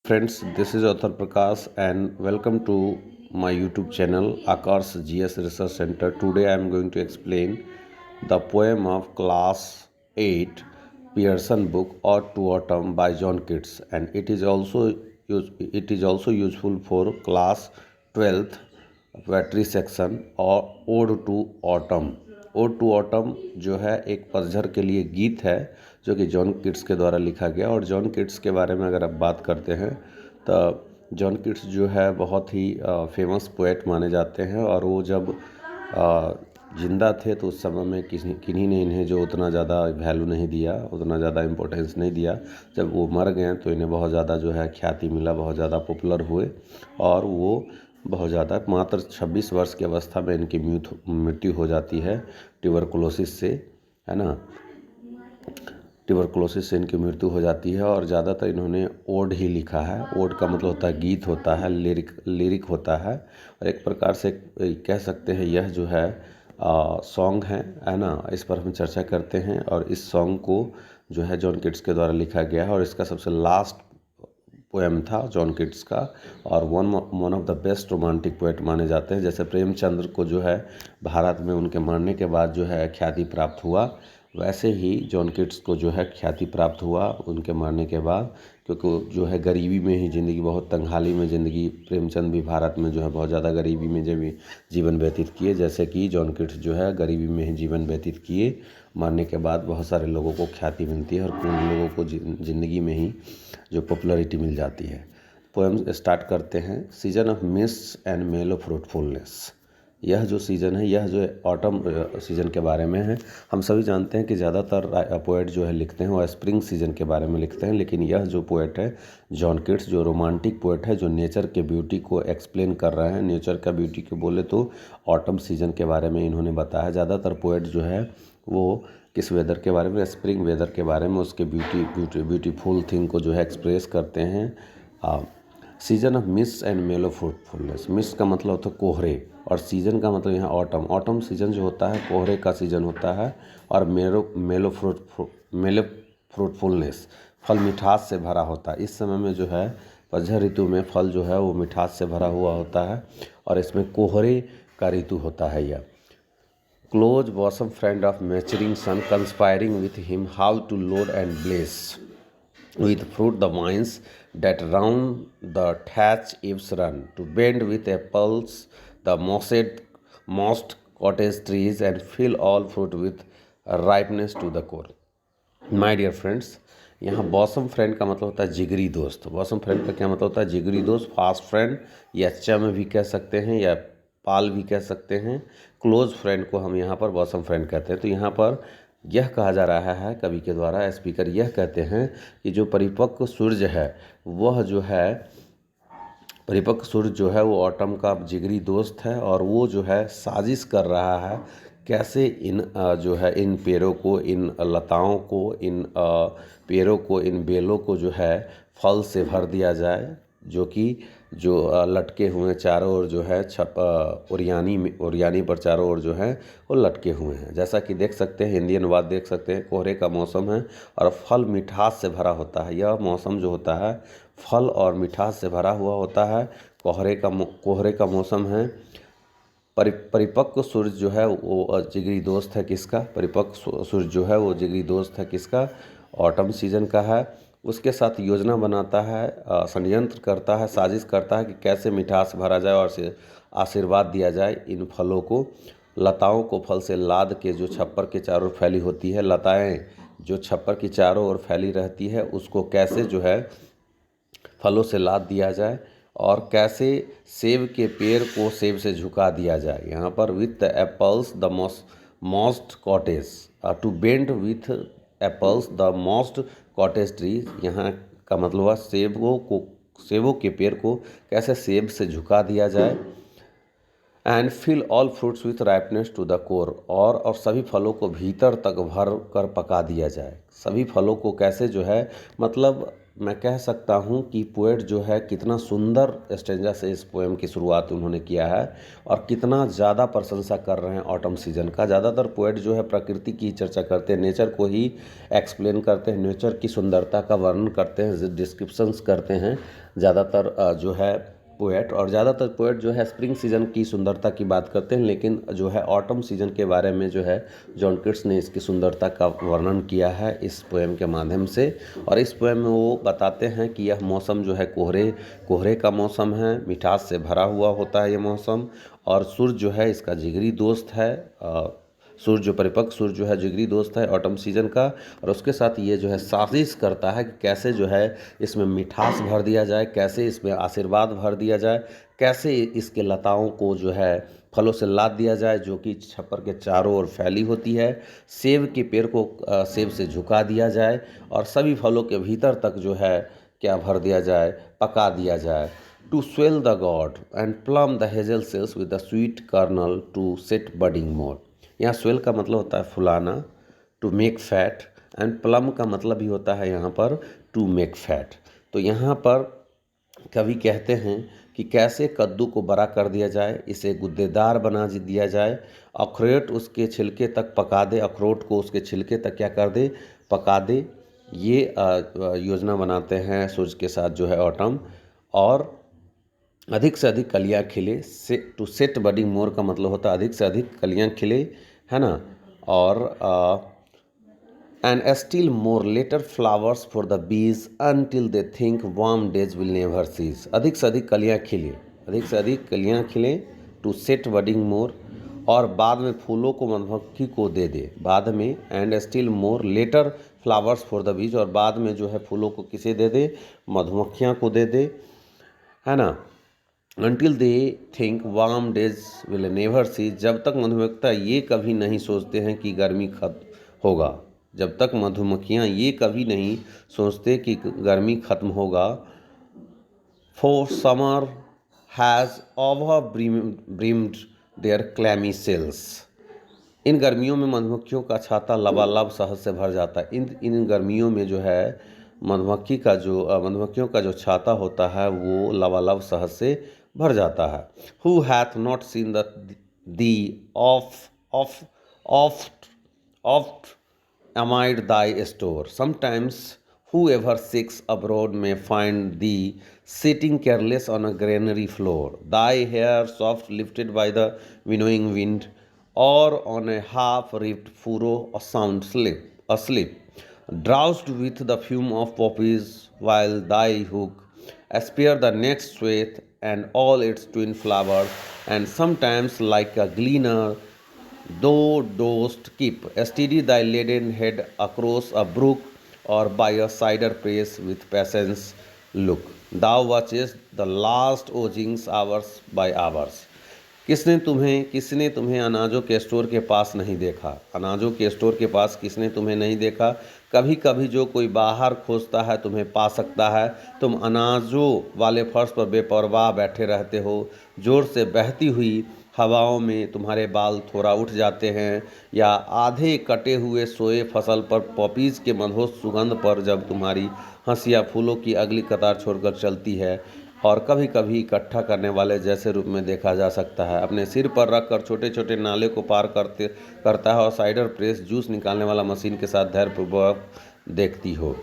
Friends, this is Author Prakash and welcome to my YouTube channel Akar's GS Research Center. Today I am going to explain the poem of Class 8 Pearson book Ode to Autumn by John Keats, and it is also useful for class 12th poetry section और ode to autumn. Ode to autumn जो है एक पतझड़ के लिए गीत है जो कि जॉन किट्स के द्वारा लिखा गया। और जॉन किट्स के बारे में अगर आप बात करते हैं तो जॉन किट्स जो है बहुत ही फेमस पोएट माने जाते हैं। और वो जब ज़िंदा थे तो उस समय में किन्हीं ने इन्हें जो उतना ज़्यादा वैल्यू नहीं दिया, उतना ज़्यादा इम्पोर्टेंस नहीं दिया। जब वो मर गए तो इन्हें बहुत ज़्यादा जो है ख्याति मिला, बहुत ज़्यादा पॉपुलर हुए और वो बहुत ज़्यादा मात्र 26 वर्ष की अवस्था में इनकी मृत्यु हो जाती है ट्यूबरकुलोसिस से, है ना। ट्यूबरकुलोसिस से इनकी मृत्यु हो जाती है। और ज़्यादातर इन्होंने ओड ही लिखा है। ओड का मतलब होता है गीत होता है, लिरिक होता है। और एक प्रकार से कह सकते हैं यह जो है सॉन्ग है ना। इस पर हम चर्चा करते हैं। और इस सॉन्ग को जो है जॉन किट्स के द्वारा लिखा गया है और इसका सबसे लास्ट पोएम था जॉन किट्स का। और one of the best romantic poet माने जाते हैं। जैसे प्रेमचंद्र को जो है भारत में उनके मरने के बाद जो है ख्याति प्राप्त हुआ, वैसे ही जॉन किट्स को जो है ख्याति प्राप्त हुआ उनके मरने के बाद। क्योंकि जो है गरीबी में ही ज़िंदगी, बहुत तंगहाली में ज़िंदगी, प्रेमचंद भी भारत में जो है बहुत ज़्यादा गरीबी में जब जीवन व्यतीत किए, जैसे कि जॉन किट्स जो है गरीबी में ही जीवन व्यतीत किए। मरने के बाद बहुत सारे लोगों को ख्याति मिलती है और कुछ लोगों को ज़िंदगी में ही जो पॉपुलैरिटी मिल जाती है। पोएम स्टार्ट करते हैं। सीजन ऑफ मिस्ट एंड मेलो फ्रूटफुलनेस। यह जो सीज़न है, यह जो ऑटम सीज़न के बारे में है। हम सभी जानते हैं कि ज़्यादातर पोएट जो है लिखते हैं वो स्प्रिंग सीज़न के बारे में लिखते हैं, लेकिन यह जो पोएट है जॉन किट्स, जो रोमांटिक पोएट है, जो नेचर के ब्यूटी को एक्सप्लेन कर रहे हैं। नेचर का ब्यूटी को बोले तो ऑटम सीज़न के बारे में इन्होंने बताया। ज़्यादातर पोएट जो है वो किस वेदर के बारे में, स्प्रिंग वेदर के बारे में, उसके ब्यूटीफुल थिंग को जो है एक्सप्रेस करते हैं। सीजन ऑफ मिस्ट एंड मेलो फ्रूटफुलनेस। मिस्ट का मतलब होता है कोहरे और सीजन का मतलब यहाँ ऑटम। ऑटम सीजन जो होता है कोहरे का सीजन होता है। और मेलो फ्रूटफुलनेस, फल मिठास से भरा होता है। इस समय में जो है पतझड़ ऋतु में फल जो है वो मिठास से भरा हुआ होता है और इसमें कोहरे का ऋतु होता है। यह close bosom friend of maturing sun, conspiring with him how to load and blaze with fruit the vines that round the thatch eaves run, to bend with apples the mossed cottage trees, and fill all fruit with ripeness to the core. My dear friends, यहाँ bosom friend का मतलब होता है जिगरी दोस्त। Bosom friend का क्या मतलब होता है? जिगरी दोस्त, फास्ट फ्रेंड या चम भी कह सकते हैं या पाल भी कह सकते हैं। क्लोज फ्रेंड को हम यहाँ पर बॉसम फ्रेंड कहते हैं। तो यहाँ पर यह कहा जा रहा है कवि के द्वारा, स्पीकर यह कहते हैं कि जो परिपक्व सूर्य है वह जो है, परिपक्व सूर्य जो है वो ऑटम का जिगरी दोस्त है और वो जो है साजिश कर रहा है कैसे इन जो है इन पेड़ों को, इन लताओं को, इन पेड़ों को, इन बेलों को जो है फल से भर दिया जाए, जो कि जो लटके हुए चारों ओर जो है ओरियानी पर चारों ओर जो है वो लटके हुए हैं। जैसा कि देख सकते हैं, हिंदी अनुवाद देख सकते हैं। कोहरे का मौसम है और फल मिठास से भरा होता है। यह मौसम जो होता है फल और मिठास से भरा हुआ होता है। कोहरे का मौसम है। परिपक्व सूर्य जो है वो जिगरी दोस्त है किसका? परिपक्व सूर्य जो है वो जिगरी दोस्त है किसका? ऑटम सीजन का है। उसके साथ योजना बनाता है, षड्यंत्र करता है, साजिश करता है कि कैसे मिठास भरा जाए और आशीर्वाद दिया जाए इन फलों को। लताओं को फल से लाद के जो छप्पर के चारों ओर फैली होती है, लताएं जो छप्पर की चारों ओर फैली रहती है, उसको कैसे जो है फलों से लाद दिया जाए और कैसे सेब के पेड़ को सेब से झुका दिया जाए। यहाँ पर with the apples the mossed cottage, to bend with apples the mossed cottage tree. यहाँ का मतलब है सेबों के पेड़ को कैसे सेब से झुका दिया जाए। And fill all fruits with ripeness to the core, और सभी फलों को भीतर तक भर कर पका दिया जाए। सभी फलों को कैसे जो है, मतलब मैं कह सकता हूँ कि पोएट जो है कितना सुंदर स्टेंजा से इस पोएम की शुरुआत उन्होंने किया है और कितना ज़्यादा प्रशंसा कर रहे हैं ऑटम सीजन का। ज़्यादातर पोएट जो है प्रकृति की चर्चा करते हैं, नेचर को ही एक्सप्लेन करते हैं, नेचर की सुंदरता का वर्णन करते हैं, डिस्क्रिप्शंस करते हैं ज़्यादातर जो है पोएट। और ज़्यादातर पोएट जो है स्प्रिंग सीजन की सुंदरता की बात करते हैं, लेकिन जो है ऑटम सीजन के बारे में जो है जॉन कीट्स ने इसकी सुंदरता का वर्णन किया है इस पोएम के माध्यम से। और इस पोएम में वो बताते हैं कि यह मौसम जो है कोहरे का मौसम है, मिठास से भरा हुआ होता है ये मौसम, और सूर्य जो है इसका जिगरी दोस्त है। सूर्य जो परिपक्व सूर्य जो है जिगरी दोस्त है ऑटम सीजन का। और उसके साथ ये जो है साजिश करता है कि कैसे जो है इसमें मिठास भर दिया जाए, कैसे इसमें आशीर्वाद भर दिया जाए, कैसे इसके लताओं को जो है फलों से लाद दिया जाए जो कि छप्पर के चारों ओर फैली होती है। सेब के पेड़ को सेब से झुका दिया जाए और सभी फलों के भीतर तक जो है क्या भर दिया जाए, पका दिया जाए। To swell the gourd and plump the hazel shells with the sweet kernel to set budding more. यहाँ स्वेल का मतलब होता है फुलाना, to make fat, and plump का मतलब भी होता है यहाँ पर टू मेक फैट। तो यहाँ पर कवि कहते हैं कि कैसे कद्दू को बड़ा कर दिया जाए, इसे गुद्देदार बना दिया जाए, अखरोट उसके छिलके तक पका दे, अखरोट को उसके छिलके तक क्या कर दे, पका दे। ये योजना बनाते हैं सूरज के साथ जो है ऑटम। और अधिक से अधिक कलियाँ खिले, टू सेट बडिंग मोर का मतलब होता है अधिक से अधिक कलियाँ खिले, है ना। और and still more later flowers for the bees until they think warm days will never cease. अधिक से अधिक कलियाँ खिले, अधिक से अधिक कलियाँ खिले, टू सेट बडिंग मोर, और बाद में फूलों को मधुमक्खी को दे दे बाद में। And still more later flowers for the bees, और बाद में जो है फूलों को किसे दे दे, मधुमक्खियाँ को दे दे, है ना। Until they think warm days will never see, जब तक मधुमक्खियाँ ये कभी नहीं सोचते हैं कि गर्मी खत्म होगा, जब तक मधुमक्खियाँ ये कभी नहीं सोचते कि गर्मी खत्म होगा। For summer has over brimmed their clammy cells. इन गर्मियों में मधुमक्खियों का छाता लबालब शहद से भर जाता है। इन गर्मियों में जो है मधुमक्खियों का जो छाता होता है वो लबालब शहद से भर जाता है। Who hath not seen the of oft amid thy store. Sometimes whoever seeks abroad may find thee sitting careless on a granary floor, thy hair soft lifted by the winnowing wind, or on a half-ripped furrow sound asleep, drowsed with the fume of poppies, while thy hook aspire the next sweat and all its twin flowers, and sometimes like a gleaner thou dost keep steady thy laden head across a brook, or by a cider press with patience look, thou watchest the last oozings hours by hours। किसने तुम्हें अनाजों के store के पास नहीं देखा, अनाजों के store के पास किसने तुम्हें नहीं देखा। कभी कभी जो कोई बाहर खोजता है तुम्हें पा सकता है। तुम अनाजों वाले फर्श पर बेपरवाह बैठे रहते हो, जोर से बहती हुई हवाओं में तुम्हारे बाल थोड़ा उठ जाते हैं, या आधे कटे हुए सोए फसल पर पॉपीज़ के मधुर सुगंध पर जब तुम्हारी हंसिया फूलों की अगली कतार छोड़कर चलती है। और कभी कभी इकट्ठा करने वाले जैसे रूप में देखा जा सकता है, अपने सिर पर रखकर छोटे छोटे नाले को पार करता है, और साइडर प्रेस जूस निकालने वाला मशीन के साथ धैर्यपूर्वक देखती हो।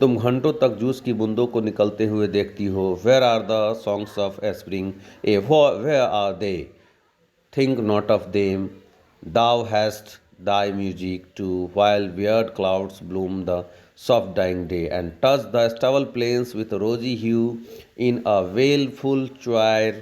तुम घंटों तक जूस की बूंदों को निकलते हुए देखती हो। Where are the songs of spring, where are they, think not of them, thou hast thy music too, while weird clouds bloom the soft dying day, and touch the stubble plains with rosy hue in a wailful choir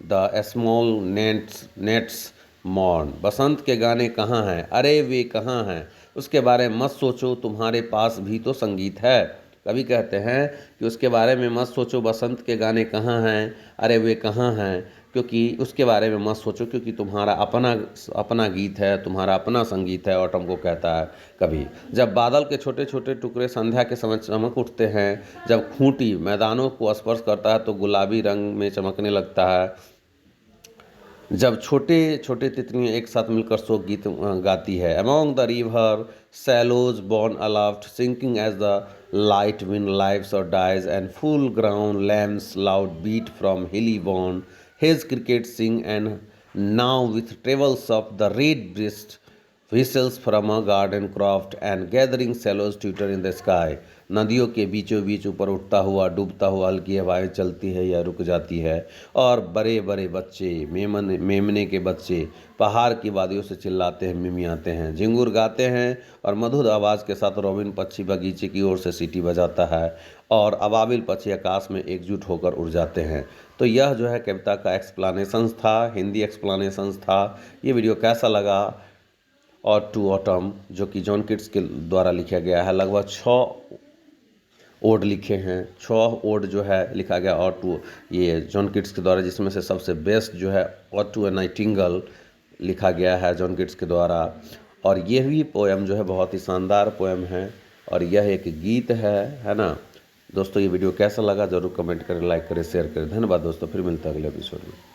the small nets mourn। बसंत के गाने कहाँ हैं, अरे वे कहाँ हैं, उसके बारे में मत सोचो, तुम्हारे पास भी तो संगीत है। कवि कहते हैं कि उसके बारे में मत सोचो, बसंत के गाने कहाँ हैं, अरे वे कहाँ हैं, क्योंकि उसके बारे में मत सोचो, क्योंकि तुम्हारा अपना गीत है, तुम्हारा अपना संगीत है। ऑटम को कहता है कभी। जब बादल के छोटे छोटे टुकड़े संध्या के समय चमक उठते हैं, जब खूंटी मैदानों को स्पर्श करता है तो गुलाबी रंग में चमकने लगता है, जब छोटे छोटे तितलियाँ एक साथ मिलकर शोक गीत गाती है। Among the river sallows borne aloft sinking as the light wind lives or dies, and full ground lambs loud beat from hilly bone. His cricket sing, and now with travels of the red breast whistles from a garden croft, and gathering shallows twitter in the sky. नदियों के बीचों बीच ऊपर उठता हुआ डूबता हुआ हल्की हवाएं चलती है या रुक जाती है, और बड़े बड़े बच्चे मेमने के बच्चे पहाड़ की वादियों से चिल्लाते हैं, मिमियाते हैं, झिंगुर गाते हैं, और मधुर आवाज़ के साथ रोबिन पक्षी बगीचे की ओर से सीटी बजाता है, और अबाबिल पक्षी आकाश में एकजुट होकर उड़ जाते हैं। तो यह जो है कविता का एक्सप्लानेशंस था, हिंदी एक्सप्लानेशंस था। ये वीडियो कैसा लगा? और टू ऑटम जो कि जॉन किट्स के द्वारा लिखा गया है, लगभग 6 ओड लिखे हैं, 6 ओड जो है लिखा गया और टू ये जॉन किट्स के द्वारा, जिसमें से सबसे बेस्ट जो है और टू ए नाइटिंगेल लिखा गया है जॉन किट्स के द्वारा। और ये भी पोएम जो है बहुत ही शानदार पोएम है, और यह एक गीत है ना दोस्तों। ये वीडियो कैसा लगा ज़रूर कमेंट करें, लाइक करें, शेयर करें। धन्यवाद दोस्तों, फिर मिलते हैं अगले एपिसोड में।